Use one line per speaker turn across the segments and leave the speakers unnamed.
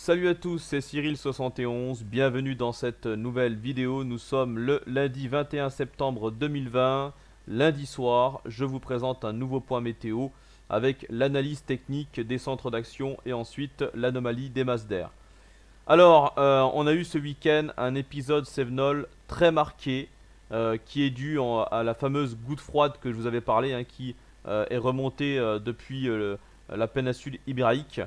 Salut à tous, c'est Cyril71, bienvenue dans cette nouvelle vidéo. Nous sommes le lundi 21 septembre 2020, lundi soir. Je vous présente un nouveau point météo avec l'analyse technique des centres d'action et ensuite l'anomalie des masses d'air. Alors, on a eu ce week-end un épisode Sevenol très marqué qui est dû à la fameuse goutte froide que je vous avais parlé, hein, qui est remontée depuis la péninsule ibérique.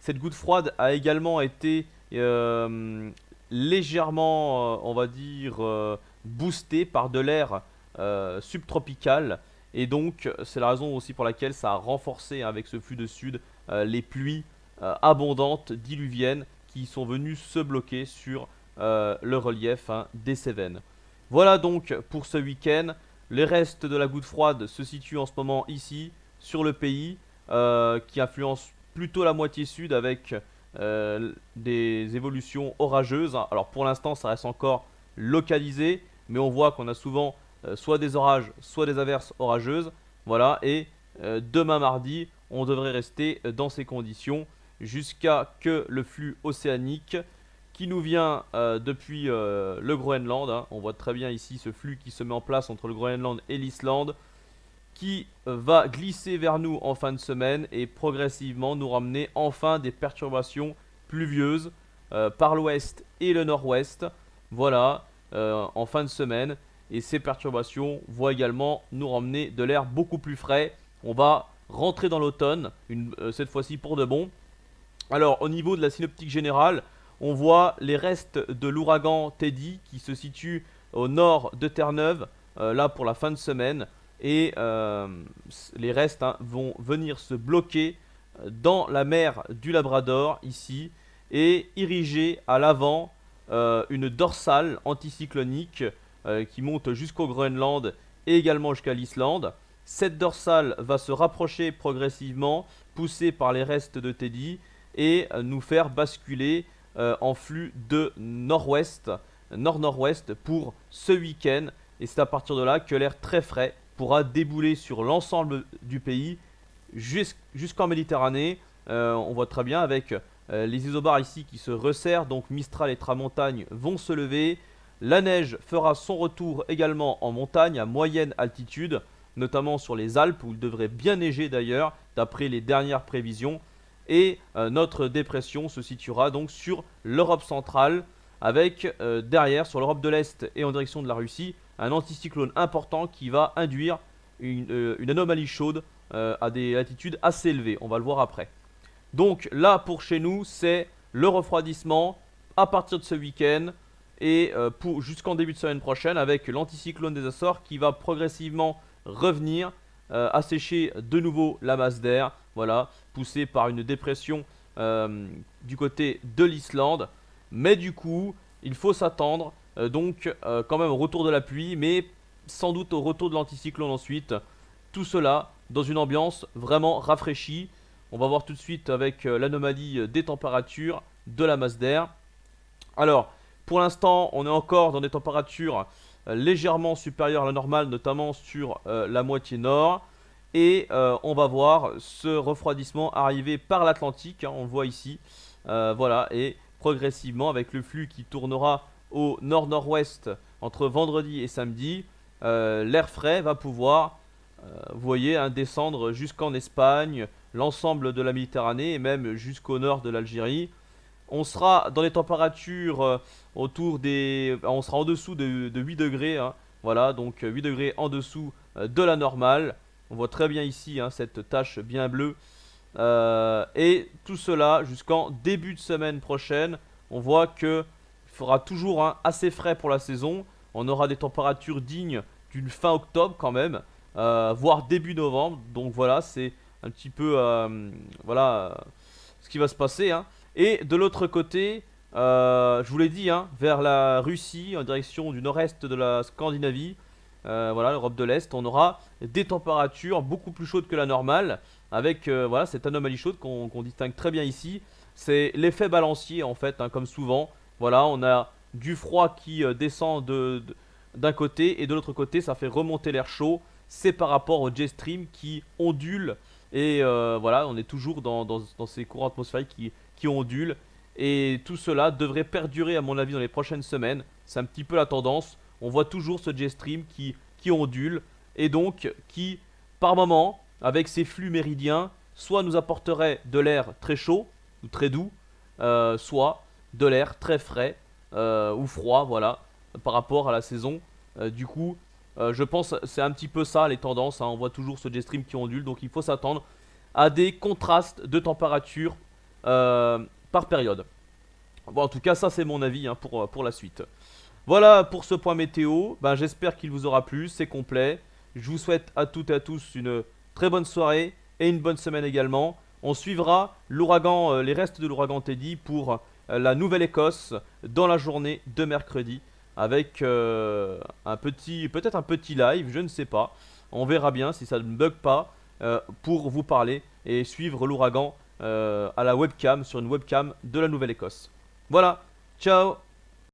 Cette goutte froide a également été légèrement, on va dire, boostée par de l'air subtropical. Et donc, c'est la raison aussi pour laquelle ça a renforcé, hein, avec ce flux de sud, les pluies abondantes diluviennes qui sont venus se bloquer sur le relief, hein, des Cévennes. Voilà donc pour ce week-end. Les restes de la goutte froide se situent en ce moment ici, sur le pays, qui influence plutôt la moitié sud avec des évolutions orageuses. Alors pour l'instant, ça reste encore localisé, mais on voit qu'on a souvent soit des orages, soit des averses orageuses. Voilà, et demain mardi, on devrait rester dans ces conditions jusqu'à que le flux océanique qui nous vient depuis le Groenland, hein, on voit très bien ici ce flux qui se met en place entre le Groenland et l'Islande, qui va glisser vers nous en fin de semaine et progressivement nous ramener enfin des perturbations pluvieuses par l'ouest et le nord-ouest. Voilà, en fin de semaine. Et ces perturbations vont également nous ramener de l'air beaucoup plus frais. On va rentrer dans l'automne, cette fois-ci pour de bon. Alors, au niveau de la synoptique générale, on voit les restes de l'ouragan Teddy qui se situe au nord de Terre-Neuve, là pour la fin de semaine. Et les restes, hein, vont venir se bloquer dans la mer du Labrador, ici, et iriger à l'avant une dorsale anticyclonique qui monte jusqu'au Groenland et également jusqu'à l'Islande. Cette dorsale va se rapprocher progressivement, poussée par les restes de Teddy, et nous faire basculer en flux de nord-ouest, nord-nord-ouest pour ce week-end. Et c'est à partir de là que l'air très frais pourra débouler sur l'ensemble du pays jusqu'en Méditerranée. On voit très bien avec les isobars ici qui se resserrent, donc Mistral et Tramontagne vont se lever. La neige fera son retour également en montagne à moyenne altitude, notamment sur les Alpes où il devrait bien neiger d'ailleurs, d'après les dernières prévisions. Et notre dépression se situera donc sur l'Europe centrale, avec derrière, sur l'Europe de l'Est et en direction de la Russie, un anticyclone important qui va induire une anomalie chaude à des latitudes assez élevées. On va le voir après. Donc là, pour chez nous, c'est le refroidissement à partir de ce week-end et jusqu'en début de semaine prochaine, avec l'anticyclone des Açores qui va progressivement revenir assécher de nouveau la masse d'air, voilà, poussée par une dépression du côté de l'Islande. Mais du coup, il faut s'attendre quand même au retour de la pluie, mais sans doute au retour de l'anticyclone ensuite. Tout cela dans une ambiance vraiment rafraîchie. On va voir tout de suite avec l'anomalie des températures de la masse d'air. Alors, pour l'instant, on est encore dans des températures légèrement supérieures à la normale, notamment sur la moitié nord. Et on va voir ce refroidissement arriver par l'Atlantique, hein, on le voit ici. Voilà, et progressivement, avec le flux qui tournera au nord-nord-ouest entre vendredi et samedi, l'air frais va pouvoir, vous voyez, hein, descendre jusqu'en Espagne, l'ensemble de la Méditerranée et même jusqu'au nord de l'Algérie. On sera dans les températures on sera en dessous de 8 degrés, hein, voilà, donc 8 degrés en dessous de la normale. On voit très bien ici, hein, cette tache bien bleue. Et tout cela jusqu'en début de semaine prochaine. On voit que il fera toujours, hein, assez frais pour la saison. On aura des températures dignes d'une fin octobre quand même, voire début novembre. Donc voilà, c'est un petit peu voilà, ce qui va se passer, hein. Et de l'autre côté, je vous l'ai dit, hein, vers la Russie, en direction du nord-est de la Scandinavie, voilà, l'Europe de l'Est, on aura des températures beaucoup plus chaudes que la normale, avec voilà, cette anomalie chaude qu'on distingue très bien ici. C'est l'effet balancier en fait, hein, comme souvent. Voilà, on a du froid qui descend d'un côté et de l'autre côté, ça fait remonter l'air chaud. C'est par rapport au jet stream qui ondule et voilà, on est toujours dans ces courants atmosphériques qui ondulent Et tout cela devrait perdurer à mon avis dans les prochaines semaines. C'est un petit peu la tendance. On voit toujours ce jet stream qui ondule et donc qui, par moment, avec ses flux méridiens, soit nous apporterait de l'air très chaud ou très doux, soit de l'air très frais ou froid, voilà, par rapport à la saison. Du coup, je pense que c'est un petit peu ça les tendances, hein. On voit toujours ce jet stream qui ondule, donc il faut s'attendre à des contrastes de température par période. Bon, en tout cas, ça c'est mon avis, hein, pour la suite. Voilà pour ce point météo. Ben, j'espère qu'il vous aura plu, c'est complet. Je vous souhaite à toutes et à tous une très bonne soirée et une bonne semaine également. On suivra l'ouragan, les restes de l'ouragan Teddy pour la Nouvelle-Écosse dans la journée de mercredi avec peut-être un petit live, je ne sais pas. On verra bien si ça ne bug pas pour vous parler et suivre l'ouragan à la webcam, sur une webcam de la Nouvelle-Écosse. Voilà, ciao!